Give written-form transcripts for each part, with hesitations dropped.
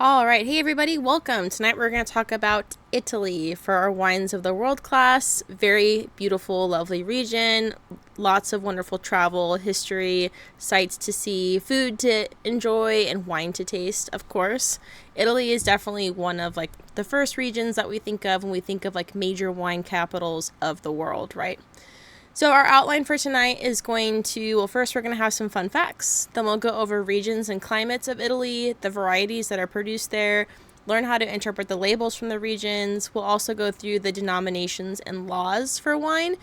All right, hey everybody, welcome. Tonight we're going to talk about Italy for our wines of the world class. Very beautiful, lovely region. Lots of wonderful travel, history, sights to see, food to enjoy, and wine to taste, of course. Italy is definitely one of the first regions that we think of when we think of major wine capitals of the world, right? So our outline for tonight is first we're going to have some fun facts. Then we'll go over regions and climates of Italy, the varieties that are produced there, learn how to interpret the labels from the regions. We'll also go through the denominations and laws for wine,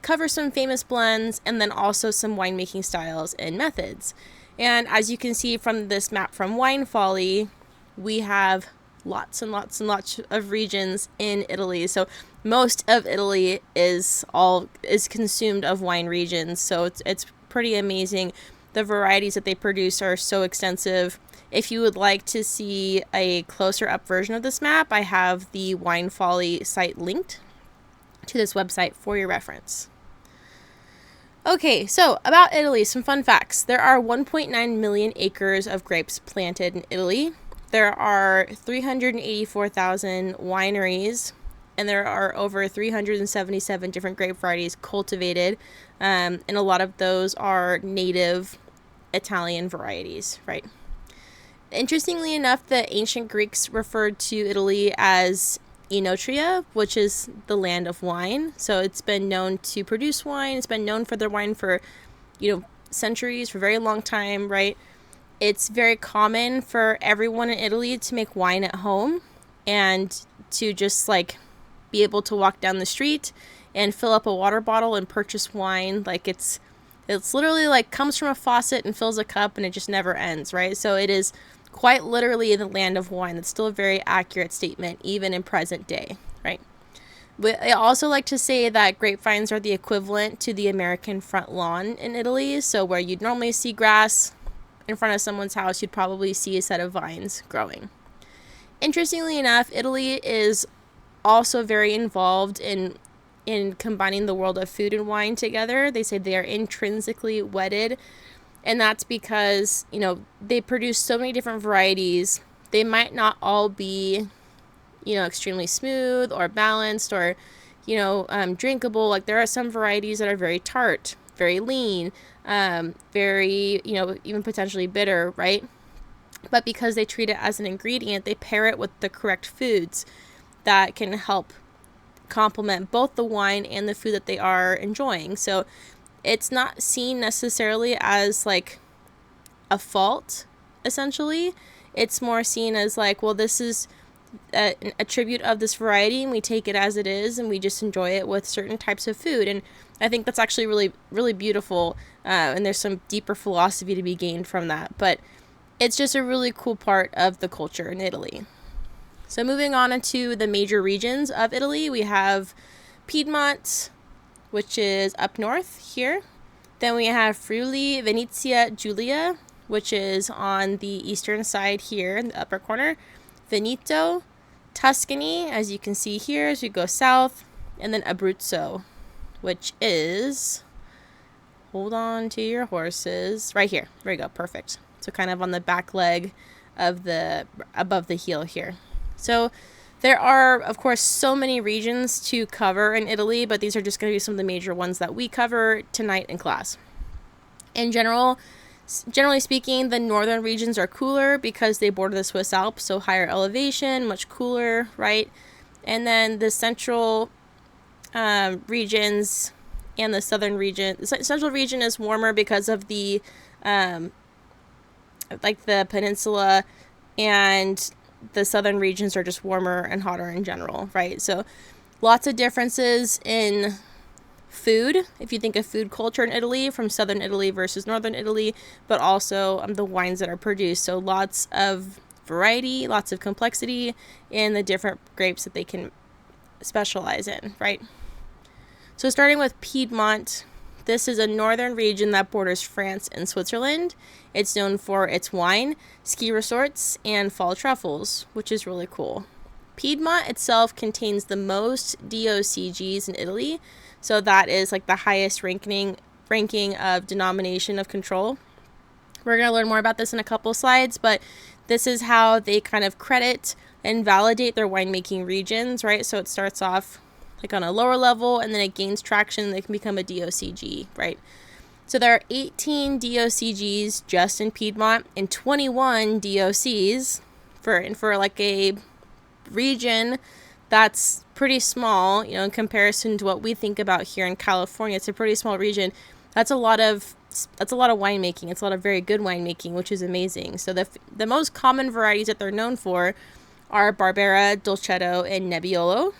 cover some famous blends, and then also some winemaking styles and methods. And as you can see from this map from Wine Folly, we have lots and lots and lots of regions in Italy. So most of Italy is consumed of wine regions. So it's pretty amazing. The varieties that they produce are so extensive. If you would like to see a closer up version of this map, I have the Wine Folly site linked to this website for your reference. Okay, so about Italy, some fun facts. There are 1.9 million acres of grapes planted in Italy. There are 384,000 wineries, and there are over 377 different grape varieties cultivated, and a lot of those are native Italian varieties, right? Interestingly enough, the ancient Greeks referred to Italy as Enotria, which is the land of wine. So it's been known to produce wine. It's been known for their wine for, centuries, for a very long time, right? It's very common for everyone in Italy to make wine at home and to just be able to walk down the street and fill up a water bottle and purchase wine. It's literally comes from a faucet and fills a cup and it just never ends, right? So it is quite literally the land of wine. That's still a very accurate statement, even in present day, right? But I also like to say that grapevines are the equivalent to the American front lawn in Italy. So where you'd normally see grass in front of someone's house, you'd probably see a set of vines growing. Interestingly enough, Italy is also very involved in combining the world of food and wine together. They say they are intrinsically wedded, and that's because, they produce so many different varieties. They might not all be, extremely smooth or balanced or, drinkable. There are some varieties that are very tart, very lean, very, even potentially bitter, right? But because they treat it as an ingredient, they pair it with the correct foods that can help complement both the wine and the food that they are enjoying. So it's not seen necessarily as a fault, essentially. It's more seen as this is an attribute of this variety, and we take it as it is, and we just enjoy it with certain types of food. And I think that's actually really, really beautiful, and there's some deeper philosophy to be gained from that. But it's just a really cool part of the culture in Italy. So moving on into the major regions of Italy, we have Piedmont, which is up north here. Then we have Friuli-Venezia Giulia, which is on the eastern side here in the upper corner. Veneto, Tuscany, as you can see here as we go south, and then Abruzo, which is, hold on to your horses, right here. There we go, perfect. So kind of on the back leg of above the heel here. So there are, of course, so many regions to cover in Italy, but these are just going to be some of the major ones that we cover tonight in class. Generally speaking, the northern regions are cooler because they border the Swiss Alps, so higher elevation, much cooler, right? And then the central regions and the southern region. The central region is warmer because of the the peninsula, and the southern regions are just warmer and hotter in general, right? So lots of differences in food, if you think of food culture in Italy, from southern Italy versus northern Italy, but also the wines that are produced. So lots of variety, lots of complexity in the different grapes that they can specialize in, right? So starting with Piedmont, this is a northern region that borders France and Switzerland. It's known for its wine, ski resorts, and fall truffles, which is really cool. Piedmont itself contains the most DOCGs in Italy, so that is the highest ranking of denomination of control. We're going to learn more about this in a couple slides, but This is how they kind of credit and validate their winemaking regions, right? So it starts off like on a lower level, and then it gains traction, and they can become a DOCG, right? So there are 18 DOCGs just in Piedmont and 21 DOCs for like a region that's pretty small, in comparison to what we think about here in California. It's a pretty small region. That's a lot of winemaking. It's a lot of very good winemaking, which is amazing. So the most common varieties that they're known for are Barbera, Dolcetto, and Nebbiolo.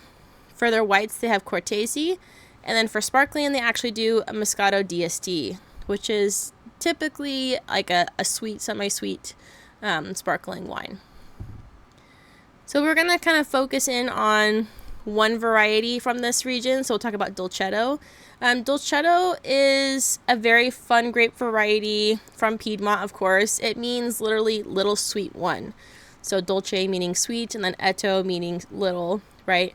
For their whites, they have Cortese. And then for sparkling, they actually do a Moscato DST, which is typically like a sweet, semi-sweet sparkling wine. So we're going to kind of focus in on one variety from this region. So we'll talk about Dolcetto. Dolcetto is a very fun grape variety from Piedmont, of course. It means literally little sweet one. So dolce meaning sweet, and then etto meaning little, right?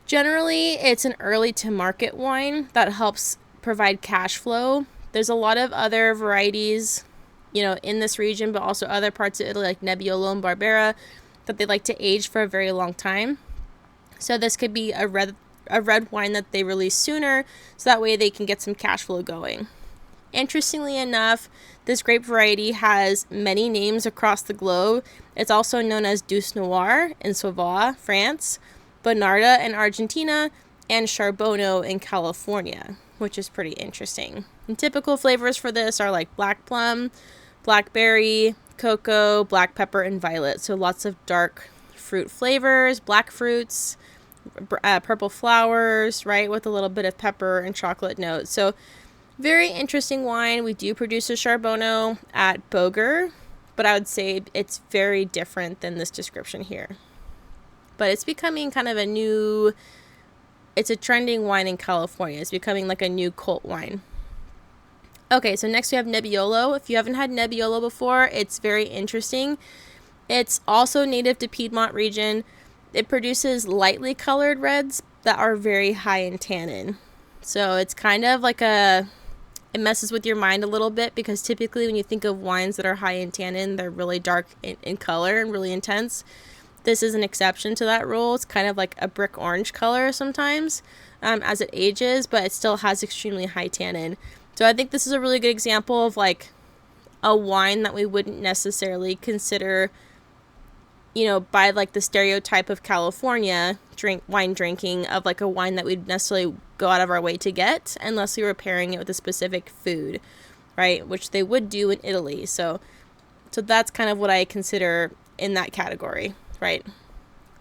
Generally, it's an early to market wine that helps provide cash flow. There's a lot of other varieties, in this region, but also other parts of Italy like Nebbiolo and Barbera that they like to age for a very long time. So this could be a red wine that they release sooner, so that way they can get some cash flow going. Interestingly enough, this grape variety has many names across the globe. It's also known as Douce Noir in Savoie, France, Bonarda in Argentina, and Charbonneau in California, which is pretty interesting. And typical flavors for this are like black plum, blackberry, cocoa, black pepper, and violet. So lots of dark fruit flavors, black fruits, purple flowers, right, with a little bit of pepper and chocolate notes. So very interesting wine. We do produce a Charbonneau at Boger, but I would say it's very different than this description here. But it's becoming kind of it's a trending wine in California. It's becoming like a new cult wine. Okay, so next we have Nebbiolo. If you haven't had Nebbiolo before, it's very interesting. It's also native to Piedmont region. It produces lightly colored reds that are very high in tannin. So it's kind of like it messes with your mind a little bit, because typically when you think of wines that are high in tannin, they're really dark in color and really intense. This is an exception to that rule. It's kind of like a brick orange color sometimes as it ages, but it still has extremely high tannin. So I think this is a really good example of like a wine that we wouldn't necessarily consider, by like the stereotype of California wine drinking, of like a wine that we'd necessarily go out of our way to get unless we were pairing it with a specific food, right? Which they would do in Italy. So that's kind of what I consider in that category, right?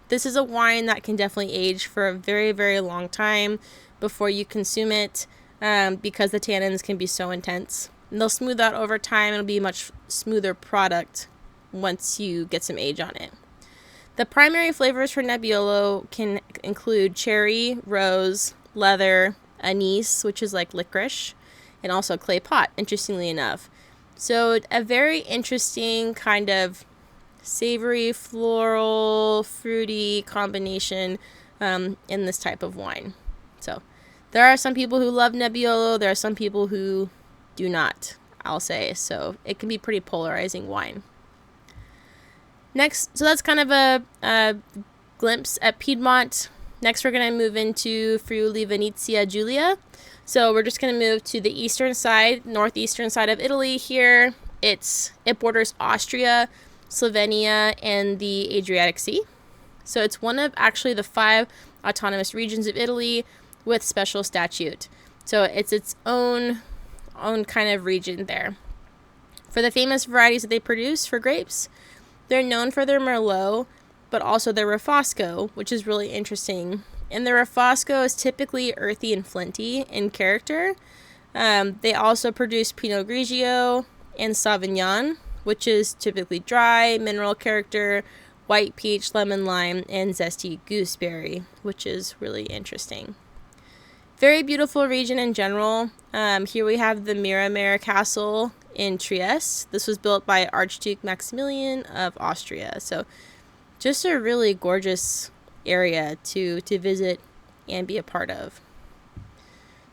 This is a wine that can definitely age for a very, very long time before you consume it, because the tannins can be so intense. And they'll smooth out over time. It'll be a much smoother product once you get some age on it. The primary flavors for Nebbiolo can include cherry, rose, leather, anise, which is like licorice, and also clay pot, interestingly enough. So a very interesting kind of savory, floral, fruity combination in this type of wine. So there are some people who love Nebbiolo. There are some people who do not, I'll say. So it can be pretty polarizing wine. Next, so that's kind of a glimpse at Piedmont. Next, we're going to move into Friuli-Venezia Giulia. So we're just going to move to the eastern side, northeastern side of Italy here. It borders Austria, Slovenia, and the Adriatic Sea. So it's one of actually the 5 autonomous regions of Italy with special statute. So it's its own kind of region there. For the famous varieties that they produce for grapes, they're known for their Merlot, but also their Refosco, which is really interesting. And the Refosco is typically earthy and flinty in character. They also produce Pinot Grigio and Sauvignon, which is typically dry, mineral character, white peach, lemon lime, and zesty gooseberry, which is really interesting. Very beautiful region in general. Here we have the Miramare Castle in Trieste. This was built by Archduke Maximilian of Austria. So just a really gorgeous area to visit and be a part of.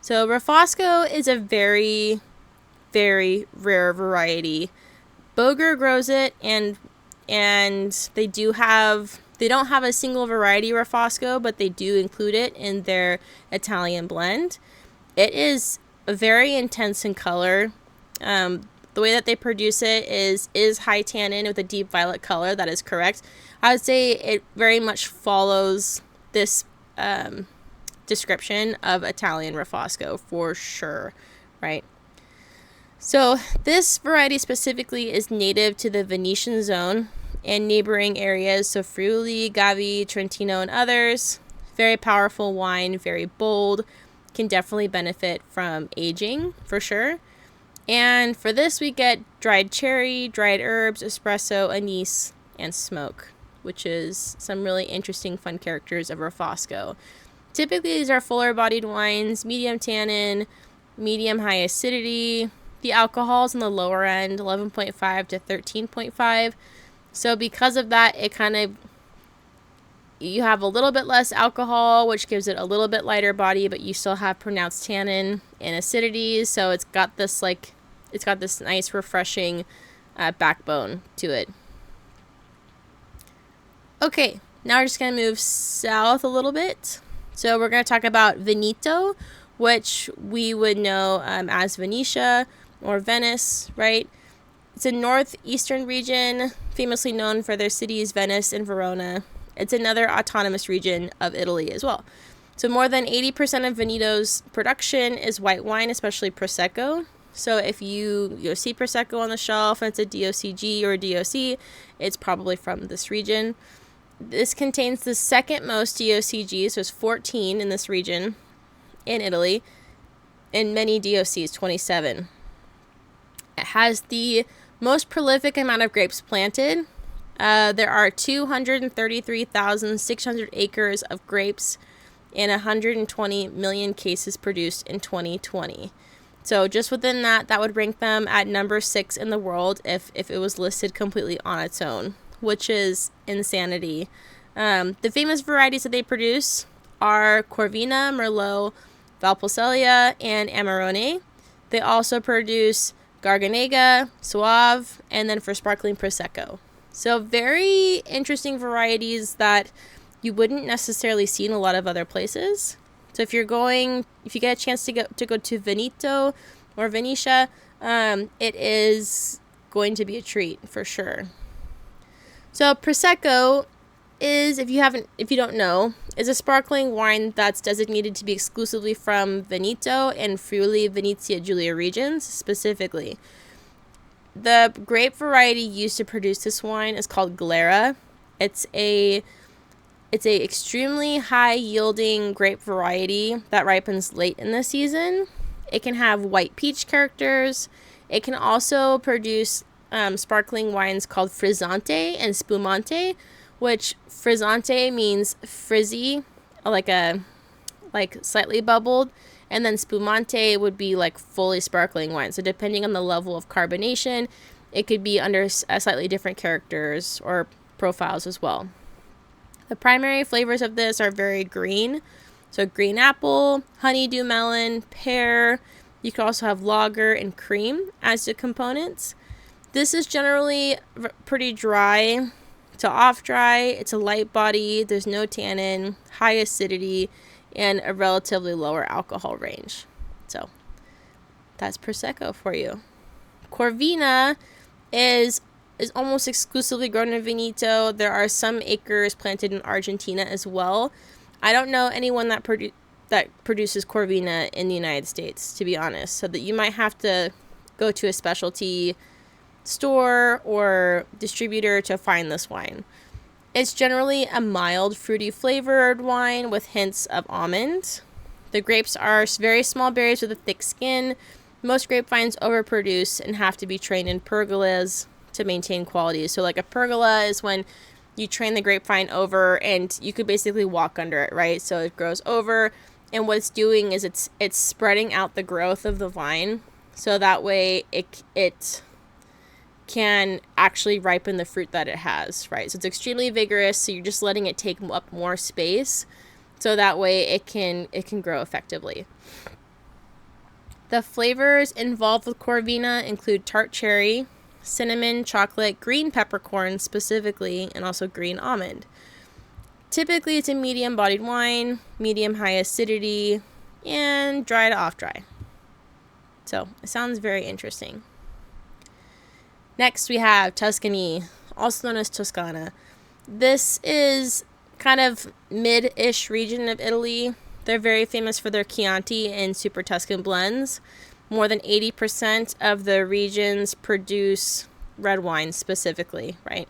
So Refosco is a very, very rare variety. Boger grows it, and and they don't have a single variety Rafosco, but they do include it in their Italian blend. It is very intense in color. The way that they produce it is high tannin with a deep violet color. That is correct. I would say it very much follows this description of Italian Rafosco for sure, right? So this variety specifically is native to the Venetian zone and neighboring areas, so Friuli, Gavi, Trentino, and others. Very powerful wine, very bold, can definitely benefit from aging for sure. And for this we get dried cherry, dried herbs, espresso, anise, and smoke, which is some really interesting fun characters of Rafosco. Typically these are fuller bodied wines, medium tannin, medium high acidity. The alcohol is on the lower end, 11.5 to 13.5. So because of that, you have a little bit less alcohol, which gives it a little bit lighter body, but you still have pronounced tannin and acidity. So it's got this nice refreshing backbone to it. Okay, now we're just going to move south a little bit. So we're going to talk about Veneto, which we would know as Venetia or Venice, right? It's a northeastern region, famously known for their cities Venice and Verona. It's another autonomous region of Italy as well. So more than 80% of Veneto's production is white wine, especially Prosecco. So if you see Prosecco on the shelf and it's a DOCG or a DOC, it's probably from this region. This contains the second most DOCGs, so there's 14 in this region in Italy, and many DOCs, 27. It has the most prolific amount of grapes planted. There are 233,600 acres of grapes and 120 million cases produced in 2020. So just within that would rank them at number 6 in the world if it was listed completely on its own, which is insanity. The famous varieties that they produce are Corvina, Merlot, Valpolicella, and Amarone. They also produce Garganega, Soave, and then for sparkling Prosecco. So very interesting varieties that you wouldn't necessarily see in a lot of other places. So if you get a chance to go to Veneto or Venetia, it is going to be a treat for sure. So Prosecco is, if you don't know, is a sparkling wine that's designated to be exclusively from Veneto and Friuli-Venezia Giuli regions specifically. The grape variety used to produce this wine is called Glera. It's a extremely high yielding grape variety that ripens late in the season. It can have white peach characters. It can also produce sparkling wines called frizzante and spumante, which frizzante means frizzy, like slightly bubbled, and then spumante would be like fully sparkling wine. So depending on the level of carbonation, it could be under slightly different characters or profiles as well. The primary flavors of this are very green. So green apple, honeydew melon, pear. You could also have lager and cream as the components. This is generally pretty dry to off-dry. It's a light body. There's no tannin, high acidity, and a relatively lower alcohol range. So that's Prosecco for you. Corvina is almost exclusively grown in Veneto. There are some acres planted in Argentina as well. I don't know anyone that produces Corvina in the United States, to be honest. So that you might have to go to a specialty store or distributor to find this wine. It's generally a mild, fruity flavored wine with hints of almond. The grapes are very small berries with a thick skin. Most grapevines overproduce and have to be trained in pergolas to maintain quality. So like a pergola is when you train the grapevine over and you could basically walk under it, right? So it grows over, and what it's doing is it's spreading out the growth of the vine, so that way it can actually ripen the fruit that it has, right? So it's extremely vigorous, so you're just letting it take up more space, so that way it can grow effectively. The flavors involved with Corvina include tart cherry, cinnamon, chocolate, green peppercorn specifically, and also green almond. Typically, it's a medium-bodied wine, medium-high acidity, and dry to off-dry. So, it sounds very interesting. Next, we have Tuscany, also known as Toscana. This is kind of mid-ish region of Italy. They're very famous for their Chianti and Super Tuscan blends. More than 80% of the regions produce red wine specifically, right?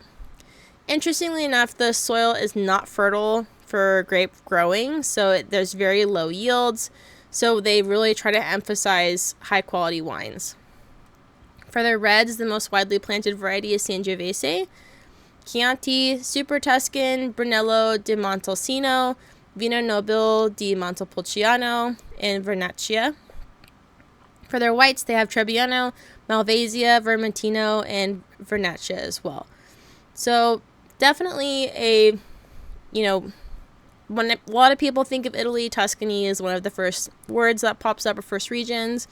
Interestingly enough, the soil is not fertile for grape growing, so there's very low yields. So they really try to emphasize high-quality wines. For their reds, the most widely planted variety is Sangiovese, Chianti, Super Tuscan, Brunello di Montalcino, Vino Nobile di Montepulciano, and Vernaccia. For their whites, they have Trebbiano, Malvasia, Vermentino, and Vernaccia as well. So definitely when a lot of people think of Italy, Tuscany is one of the first words that pops up, or first regions.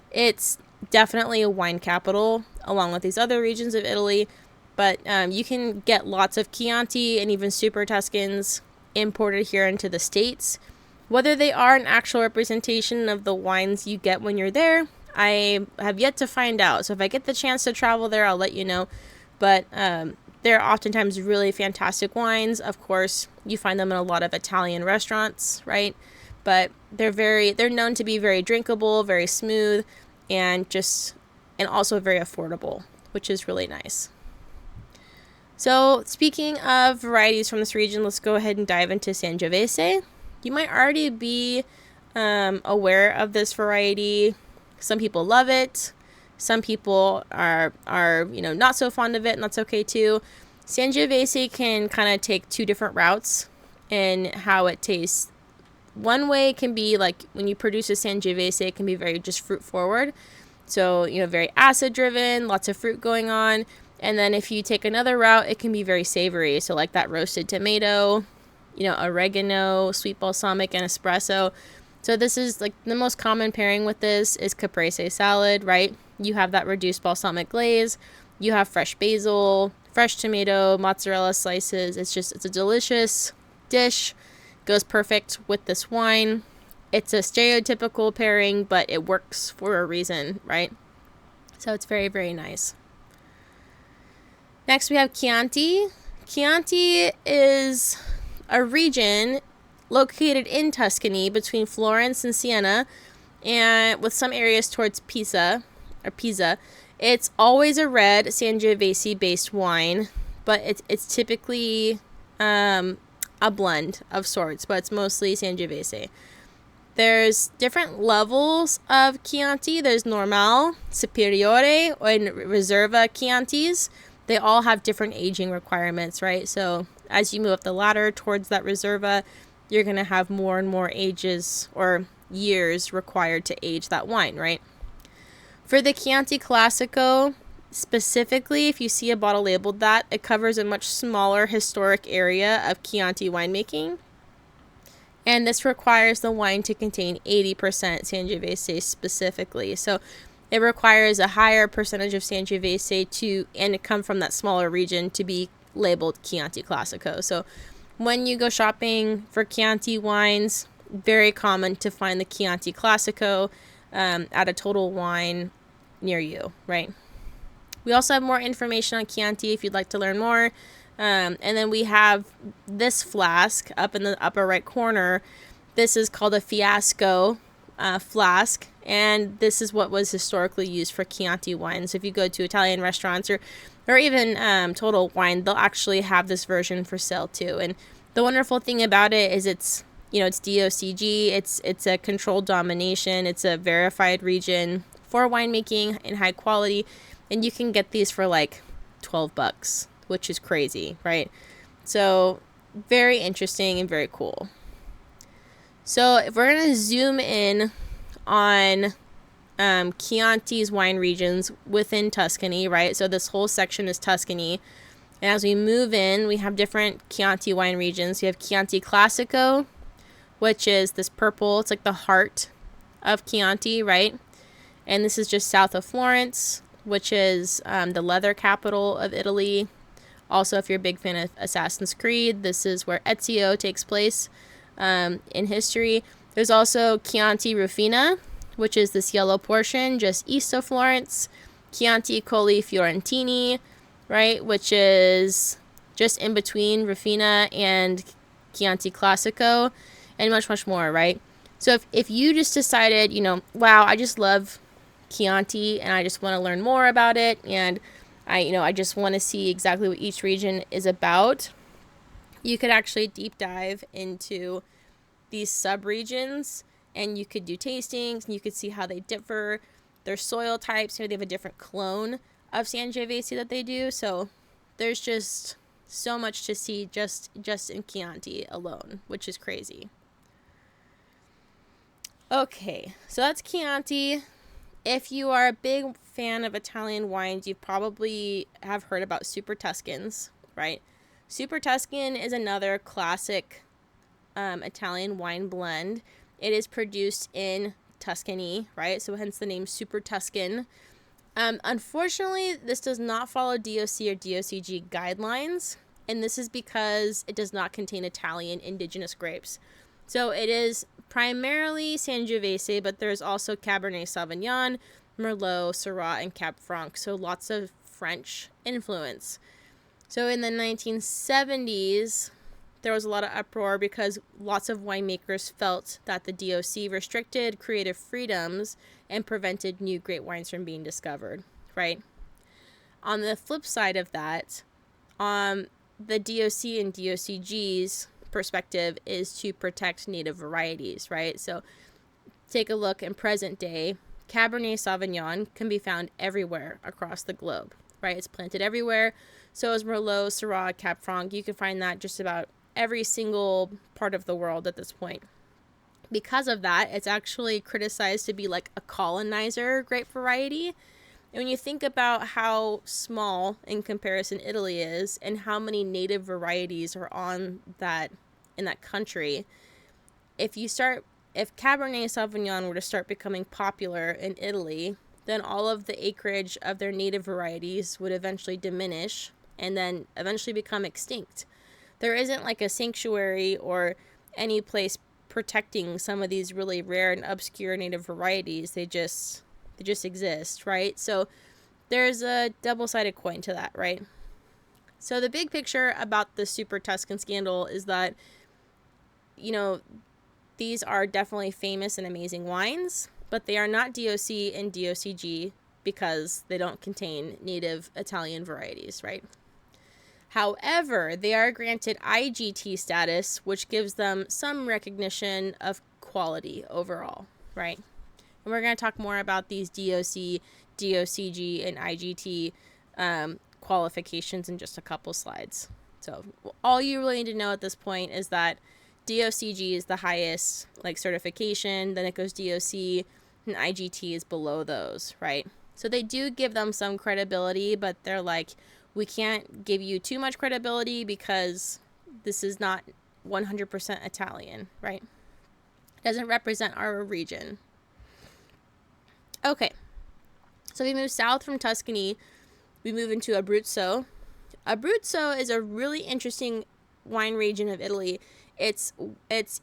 It's definitely a wine capital along with these other regions of Italy, but you can get lots of Chianti and even Super Tuscans imported here into the States. Whether they are an actual representation of the wines you get when you're there, I have yet to find out. So if I get the chance to travel there, I'll let you know. But they're oftentimes really fantastic wines. Of course, you find them in a lot of Italian restaurants, right? But they're known to be very drinkable, very smooth, and also very affordable, which is really nice. So speaking of varieties from this region, let's go ahead and dive into Sangiovese. You might already be aware of this variety. Some people love it. Some people are not so fond of it, and that's okay too. Sangiovese can kind of take two different routes in how it tastes. One way can be like when you produce a Sangiovese, it can be very just fruit forward. So, very acid driven, lots of fruit going on. And then if you take another route, it can be very savory. So like that roasted tomato, oregano, sweet balsamic, and espresso. So this is like the most common pairing with this is caprese salad, right? You have that reduced balsamic glaze. You have fresh basil, fresh tomato, mozzarella slices. It's a delicious dish. Goes perfect with this wine. It's a stereotypical pairing, but it works for a reason, right? So it's very, very nice. Next, we have Chianti. Chianti is a region located in Tuscany between Florence and Siena, and with some areas towards Pisa. It's always a red Sangiovese-based wine, but it's typically a blend of sorts, but it's mostly Sangiovese. There's different levels of Chianti. There's Normale, Superiore, and Riserva Chiantis. They all have different aging requirements, right? So as you move up the ladder towards that Riserva, you're going to have more and more ages or years required to age that wine, right? For the Chianti Classico, specifically, if you see a bottle labeled that, it covers a much smaller historic area of Chianti winemaking. And this requires the wine to contain 80% Sangiovese specifically. So it requires a higher percentage of Sangiovese and it come from that smaller region to be labeled Chianti Classico. So when you go shopping for Chianti wines, very common to find the Chianti Classico at a Total Wine near you, right? We also have more information on Chianti if you'd like to learn more. And then we have this flask up in the upper right corner. This is called a Fiasco flask, and this is what was historically used for Chianti wine. So if you go to Italian restaurants or even Total Wine, they'll actually have this version for sale too. And the wonderful thing about it is it's DOCG. It's a controlled domination. It's a verified region for winemaking and high quality, and you can get these for like $12, which is crazy, right? So very interesting and very cool. So if we're going to zoom in on Chianti's wine regions within Tuscany, right? So this whole section is Tuscany. And as we move in, we have different Chianti wine regions. We have Chianti Classico, which is this purple. It's like the heart of Chianti, right? And this is just south of Florence. which is the leather capital of Italy. Also, if you're a big fan of Assassin's Creed, this is where Ezio takes place in history. There's also Chianti Rufina, which is this yellow portion just east of Florence. Chianti Colli Fiorentini, right, which is just in between Rufina and Chianti Classico, and much, much more, right? So if you just decided, wow, I just love Chianti and I just want to learn more about it, and I just want to see exactly what each region is about, you could actually deep dive into these sub-regions, and you could do tastings, and you could see how they differ, their soil types. They have a different clone of Sangiovese that they do, so there's just so much to see just in Chianti alone, which is crazy. Okay, so that's Chianti. If you are a big fan of Italian wines, you probably have heard about Super Tuscans, right? Super Tuscan is another classic Italian wine blend. It is produced in Tuscany, right? So hence the name Super Tuscan. Unfortunately, this does not follow DOC or DOCG guidelines, and this is because it does not contain Italian indigenous grapes. So it is primarily Sangiovese, but there's also Cabernet Sauvignon, Merlot, Syrah, and Cab Franc. So lots of French influence. So in the 1970s, there was a lot of uproar because lots of winemakers felt that the DOC restricted creative freedoms and prevented new great wines from being discovered, right? On the flip side of that, the DOC and DOCG's perspective is to protect native varieties, right? So take a look in present day, Cabernet Sauvignon can be found everywhere across the globe, right? It's planted everywhere. So is Merlot, Syrah, Cab Franc. You can find that just about every single part of the world at this point. Because of that, it's actually criticized to be like a colonizer grape variety. And when you think about how small in comparison Italy is and how many native varieties are on that in that country, if Cabernet Sauvignon were to start becoming popular in Italy, then all of the acreage of their native varieties would eventually diminish and then eventually become extinct. There isn't like a sanctuary or any place protecting some of these really rare and obscure native varieties. They just exist, right? So there's a double-sided coin to that, right? So the big picture about the Super Tuscan scandal is that, these are definitely famous and amazing wines, but they are not DOC and DOCG because they don't contain native Italian varieties, right? However, they are granted IGT status, which gives them some recognition of quality overall, right? And we're going to talk more about these DOC, DOCG, and IGT qualifications in just a couple slides. So all you really need to know at this point is that DOCG is the highest certification, then it goes DOC, and IGT is below those, right? So they do give them some credibility, but they're like, we can't give you too much credibility because this is not 100% Italian, right? It doesn't represent our region. Okay, so we move south from Tuscany, we move into Abruzzo. Abruzzo is a really interesting wine region of Italy. It's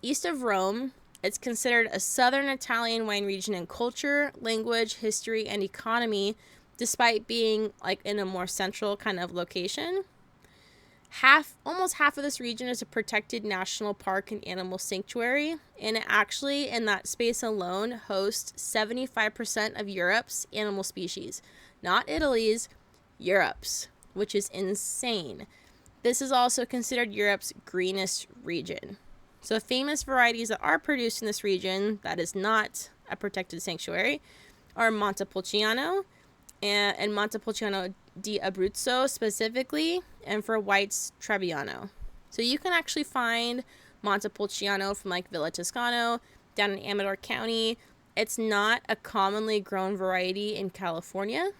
east of Rome. It's considered a southern Italian wine region in culture, language, history, and economy, despite being in a more central kind of location. Almost half of this region is a protected national park and animal sanctuary, and it actually, in that space alone, hosts 75% of Europe's animal species. Not Italy's, Europe's, which is insane. This is also considered Europe's greenest region. So famous varieties that are produced in this region that is not a protected sanctuary are Montepulciano and Montepulciano di Abruzzo specifically, and for whites, Trebbiano. So you can actually find Montepulciano from Villa Toscano down in Amador County. It's not a commonly grown variety in California.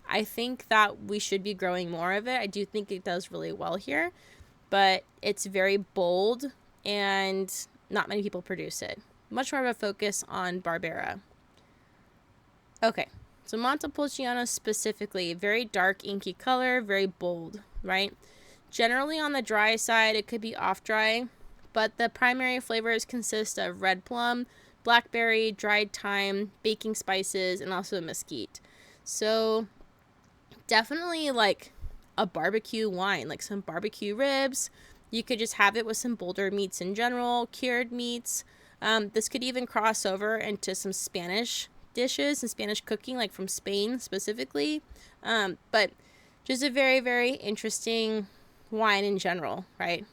I think that we should be growing more of it. I do think it does really well here, but it's very bold and not many people produce it. Much more of a focus on Barbera. Okay, So Montepulciano specifically, very dark inky color, very bold, right? Generally on the dry side, it could be off dry, but the primary flavors consist of red plum, blackberry, dried thyme, baking spices, and also mesquite. So definitely like a barbecue wine, like some barbecue ribs. You could just have it with some bolder meats in general, cured meats. This could even cross over into some Spanish dishes and Spanish cooking, like from Spain specifically. But just a very, very interesting wine in general, right?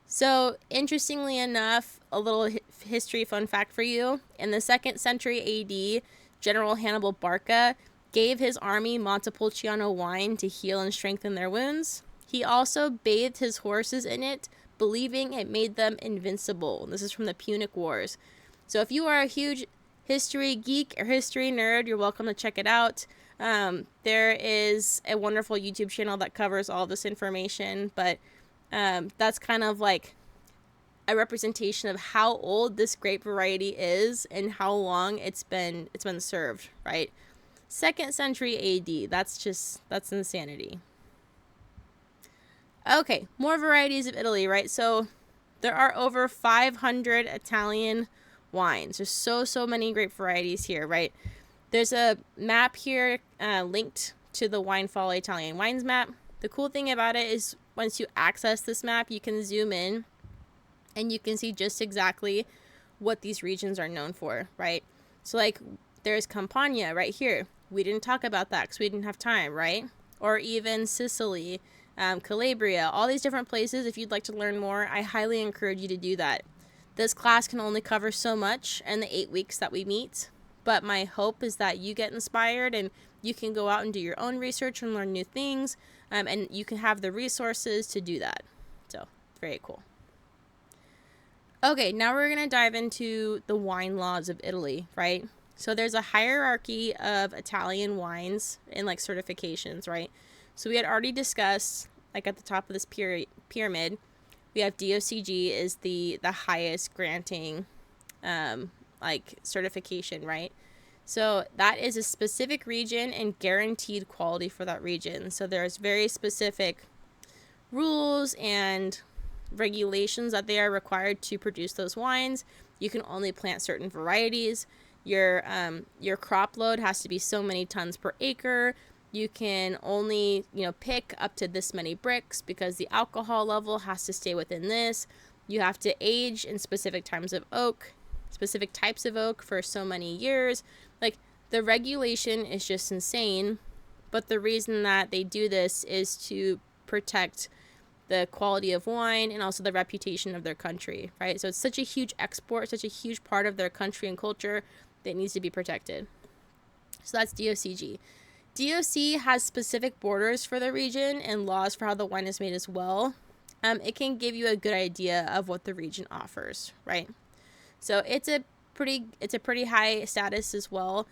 So, interestingly enough, a little history fun fact for you. In the 2nd century AD, General Hannibal Barca gave his army Montepulciano wine to heal and strengthen their wounds. He also bathed his horses in it, believing it made them invincible. This is from the Punic Wars. So if you are a huge history geek or history nerd, you're welcome to check it out. There is a wonderful YouTube channel that covers all this information, but that's kind of like a representation of how old this grape variety is and how long it's been served, right? 2nd century AD. That's insanity. Okay, more varieties of Italy, right? So there are over 500 Italian wines. There's so many grape varieties here, right? There's a map here linked to the Wine Follow Italian Wines map. The cool thing about it is once you access this map, you can zoom in and you can see just exactly what these regions are known for, right? So like there's Campania right here. We didn't talk about that because we didn't have time, right? Or even Sicily, Calabria, all these different places. If you'd like to learn more, I highly encourage you to do that. This class can only cover so much in the 8 weeks that we meet, but my hope is that you get inspired and you can go out and do your own research and learn new things, and you can have the resources to do that. So, very cool. Okay, now we're going to dive into the wine laws of Italy, right? So there's a hierarchy of Italian wines and like certifications, right? So we had already discussed, like at the top of this pyramid, we have DOCG is the highest granting like certification, right? So that is a specific region and guaranteed quality for that region. So there's very specific rules and regulations that they are required to produce those wines. You can only plant certain varieties. Your crop load has to be so many tons per acre. You can only, pick up to this many bricks because the alcohol level has to stay within this. You have to age in specific types of oak for so many years. Like, the regulation is just insane. But the reason that they do this is to protect the quality of wine and also the reputation of their country, right? So it's such a huge export, such a huge part of their country and culture that needs to be protected. So that's DOCG. DOC has specific borders for the region and laws for how the wine is made as well. It can give you a good idea of what the region offers, right? So it's a pretty high status as well.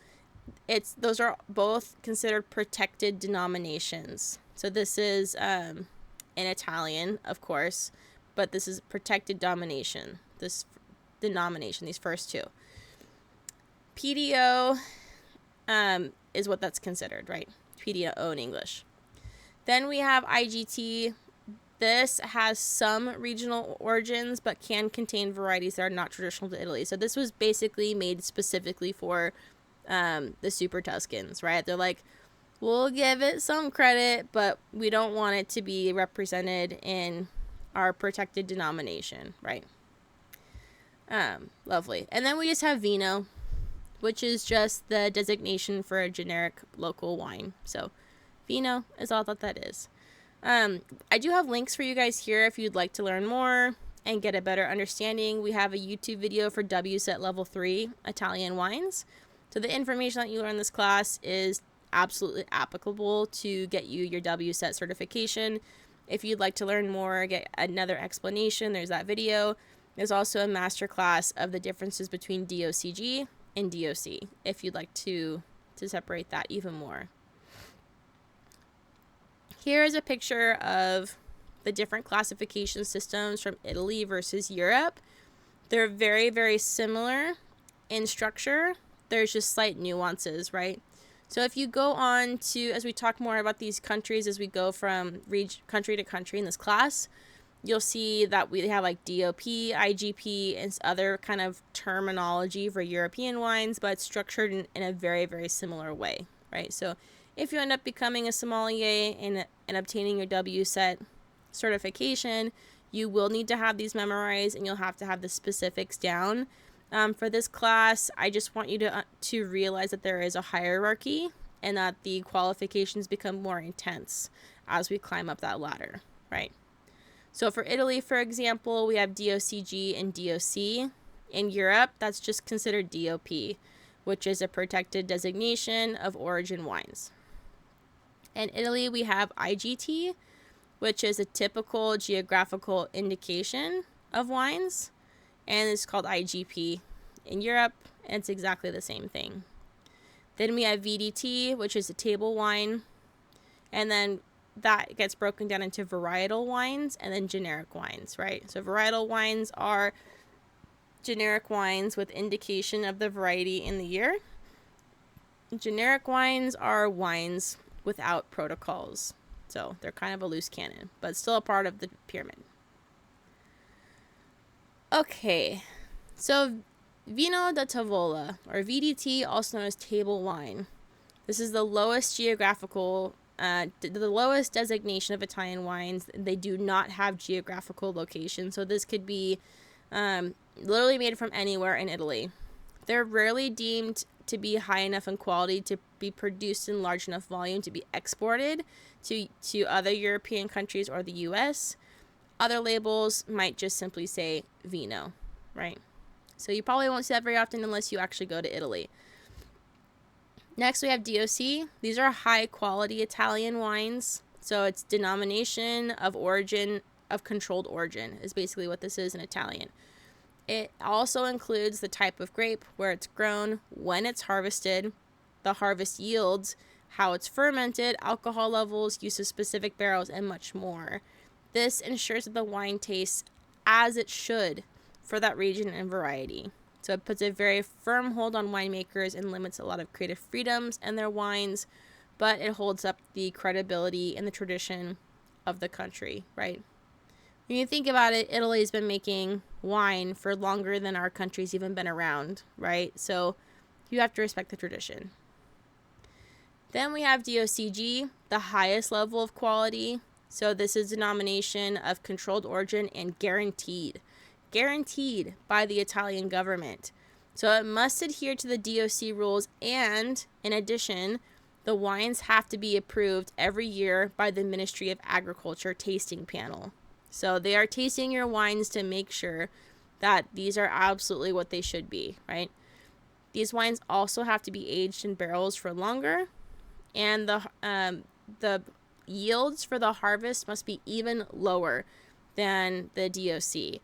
Those are both considered protected denominations. So this is in Italian, of course, but this is protected denomination. This denomination, these first two. PDO is what that's considered, right? PDO in English. Then we have IGT. This has some regional origins, but can contain varieties that are not traditional to Italy. So this was basically made specifically for the Super Tuscans, right? They're like, we'll give it some credit, but we don't want it to be represented in our protected denomination, right? Lovely. And then we just have Vino, which is just the designation for a generic local wine. So Vino is all that is. I do have links for you guys here if you'd like to learn more and get a better understanding. We have a YouTube video for WSET Level 3 Italian wines. So the information that you learn in this class is absolutely applicable to get you your WSET certification. If you'd like to learn more, get another explanation, there's that video. There's also a masterclass of the differences between DOCG and DOC if you'd like to separate that even more. Here is a picture of the different classification systems from Italy versus Europe. They're very, very similar in structure. There's just slight nuances, right? So if you go on to, as we talk more about these countries, as we go from country to country in this class, you'll see that we have like DOP, IGP, and other kind of terminology for European wines, but it's structured in a very, very similar way, right? So if you end up becoming a sommelier and obtaining your WSET certification, you will need to have these memorized, and you'll have to have the specifics down. For this class, I just want you to realize that there is a hierarchy and that the qualifications become more intense as we climb up that ladder, right? So for Italy, for example, we have DOCG and DOC. In Europe, that's just considered DOP, which is a protected designation of origin wines. In Italy, we have IGT, which is a typical geographical indication of wines, and it's called IGP in Europe, and it's exactly the same thing. Then we have VDT, which is a table wine, and then that gets broken down into varietal wines and then generic wines, right? So varietal wines are generic wines with indication of the variety in the year. Generic wines are wines without protocols. So they're kind of a loose cannon, but still a part of the pyramid. Okay, so Vino da Tavola, or VDT, also known as table wine. This is the lowest the lowest designation of Italian wines. They do not have geographical location, so this could be literally made from anywhere in Italy. They're rarely deemed to be high enough in quality to be produced in large enough volume to be exported to other European countries or the US. Other labels might just simply say Vino, right? So you probably won't see that very often unless you actually go to Italy. Next, we have DOC. These are high quality Italian wines. So it's denomination of origin, of controlled origin, is basically what this is in Italian. It also includes the type of grape, where it's grown, when it's harvested, the harvest yields, how it's fermented, alcohol levels, use of specific barrels, and much more. This ensures that the wine tastes as it should for that region and variety. So it puts a very firm hold on winemakers and limits a lot of creative freedoms in their wines, but it holds up the credibility and the tradition of the country, right? When you think about it, Italy's been making wine for longer than our country's even been around, right? So you have to respect the tradition. Then we have DOCG, the highest level of quality. So this is a denomination of controlled origin and guaranteed by the Italian government. So it must adhere to the DOC rules, and in addition, the wines have to be approved every year by the Ministry of Agriculture tasting panel. So they are tasting your wines to make sure that these are absolutely what they should be, right? These wines also have to be aged in barrels for longer, and the yields for the harvest must be even lower than the DOC.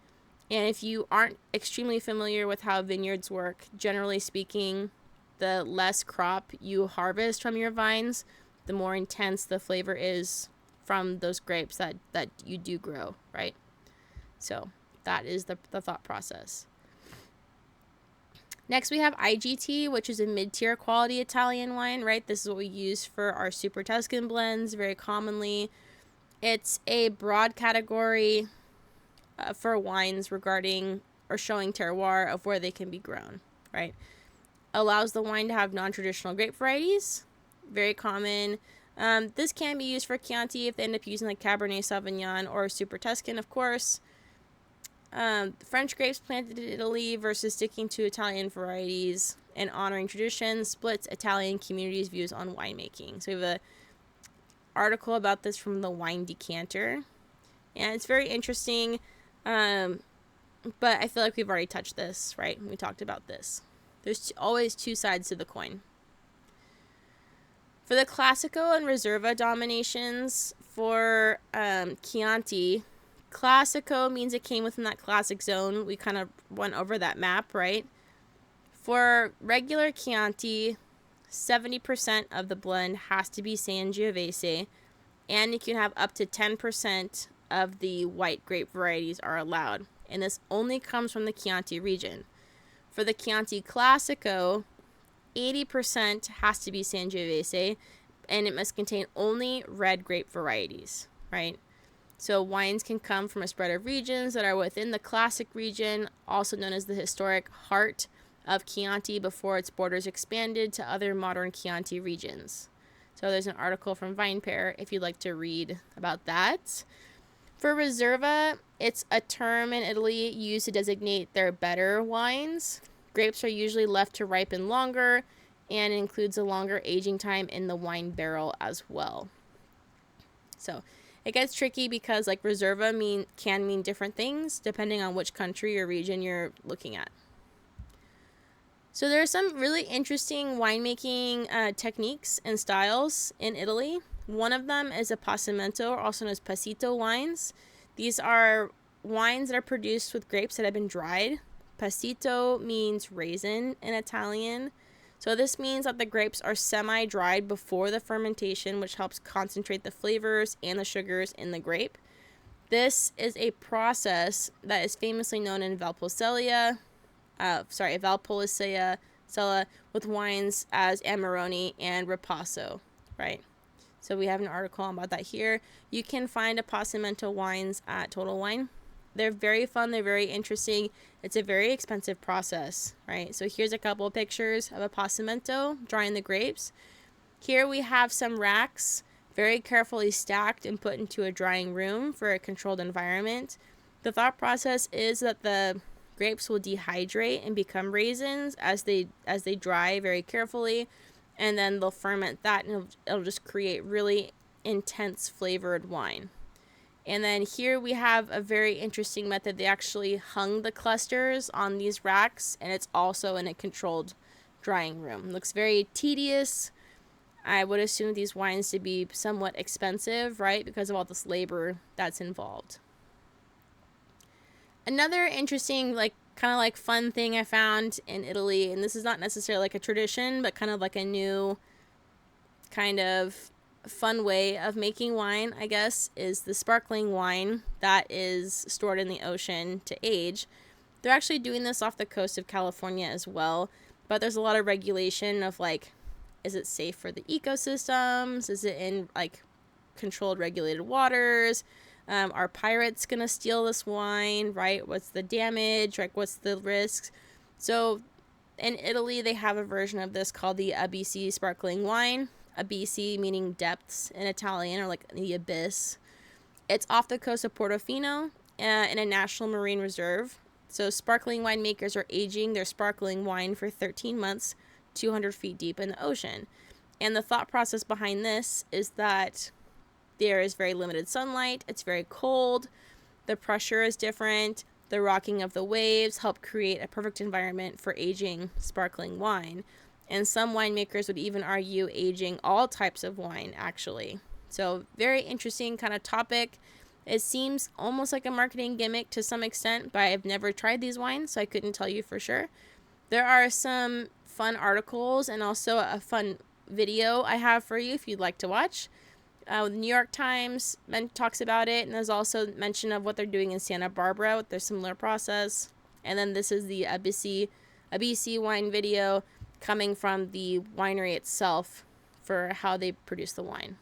And if you aren't extremely familiar with how vineyards work, generally speaking, the less crop you harvest from your vines, the more intense the flavor is from those grapes that you do grow, right? So that is the thought process. Next, we have IGT, which is a mid-tier quality Italian wine, right? This is what we use for our Super Tuscan blends very commonly. It's a broad category for wines regarding or showing terroir of where they can be grown, right? Allows the wine to have non-traditional grape varieties, very common. This can be used for Chianti if they end up using like Cabernet Sauvignon or Super Tuscan, of course. French grapes planted in Italy versus sticking to Italian varieties and honoring tradition splits Italian communities' views on winemaking. So we have an article about this from the Wine Decanter, and it's very interesting. But I feel like we've already touched this, right? We talked about this. There's always two sides to the coin. For the Classico and Riserva dominations for Chianti, Classico means it came within that classic zone. We kind of went over that map, right? For regular Chianti, 70% of the blend has to be Sangiovese, and you can have up to 10% of the white grape varieties are allowed. And this only comes from the Chianti region. For the Chianti Classico, 80% has to be Sangiovese, and it must contain only red grape varieties, right? So wines can come from a spread of regions that are within the classic region, also known as the historic heart of Chianti before its borders expanded to other modern Chianti regions. So there's an article from VinePair if you'd like to read about that. For Riserva, it's a term in Italy used to designate their better wines. Grapes are usually left to ripen longer and includes a longer aging time in the wine barrel as well. So it gets tricky because like Riserva can mean different things depending on which country or region you're looking at. So there are some really interesting winemaking techniques and styles in Italy. One of them is a passamento, or also known as passito wines. These are wines that are produced with grapes that have been dried. Passito means raisin in Italian. So this means that the grapes are semi-dried before the fermentation, which helps concentrate the flavors and the sugars in the grape. This is a process that is famously known in Valpolicella, with wines as Amarone and Ripasso, right? So we have an article about that here. You can find a Passamento wines at Total Wine. They're very fun. They're very interesting. It's a very expensive process, right? So here's a couple of pictures of a Passamento drying the grapes. Here we have some racks very carefully stacked and put into a drying room for a controlled environment. The thought process is that the grapes will dehydrate and become raisins as they dry very carefully, and then they'll ferment that, and it'll just create really intense flavored wine. And then here we have a very interesting method. They actually hung the clusters on these racks, and it's also in a controlled drying room. It looks very tedious. I would assume these wines to be somewhat expensive, right, because of all this labor that's involved. Another interesting, kind of fun thing I found in Italy, and this is not necessarily like a tradition, but kind of like a new kind of fun way of making wine, I guess, is the sparkling wine that is stored in the ocean to age. They're actually doing this off the coast of California as well, but there's a lot of regulation of is it safe for the ecosystems? Is it in controlled regulated waters? Are pirates gonna steal this wine, right? What's the damage? What's the risks? So in Italy, they have a version of this called the Abysi sparkling wine. Abysi meaning depths in Italian, or the abyss. It's off the coast of Portofino in a national marine reserve. So sparkling winemakers are aging their sparkling wine for 13 months, 200 feet deep in the ocean. And the thought process behind this is that there is very limited sunlight, it's very cold, the pressure is different, the rocking of the waves help create a perfect environment for aging sparkling wine. And some winemakers would even argue aging all types of wine, actually. So very interesting kind of topic. It seems almost like a marketing gimmick to some extent, but I've never tried these wines, so I couldn't tell you for sure. There are some fun articles and also a fun video I have for you if you'd like to watch. The New York Times talks about it, and there's also mention of what they're doing in Santa Barbara with their similar process. And then this is the Abysi wine video coming from the winery itself for how they produce the wine.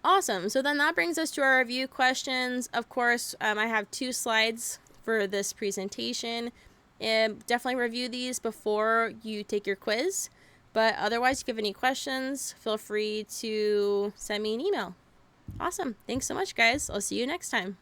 Awesome. So then that brings us to our review questions. Of course, I have 2 slides for this presentation. Definitely review these before you take your quiz. But otherwise, if you have any questions, feel free to send me an email. Awesome. Thanks so much, guys. I'll see you next time.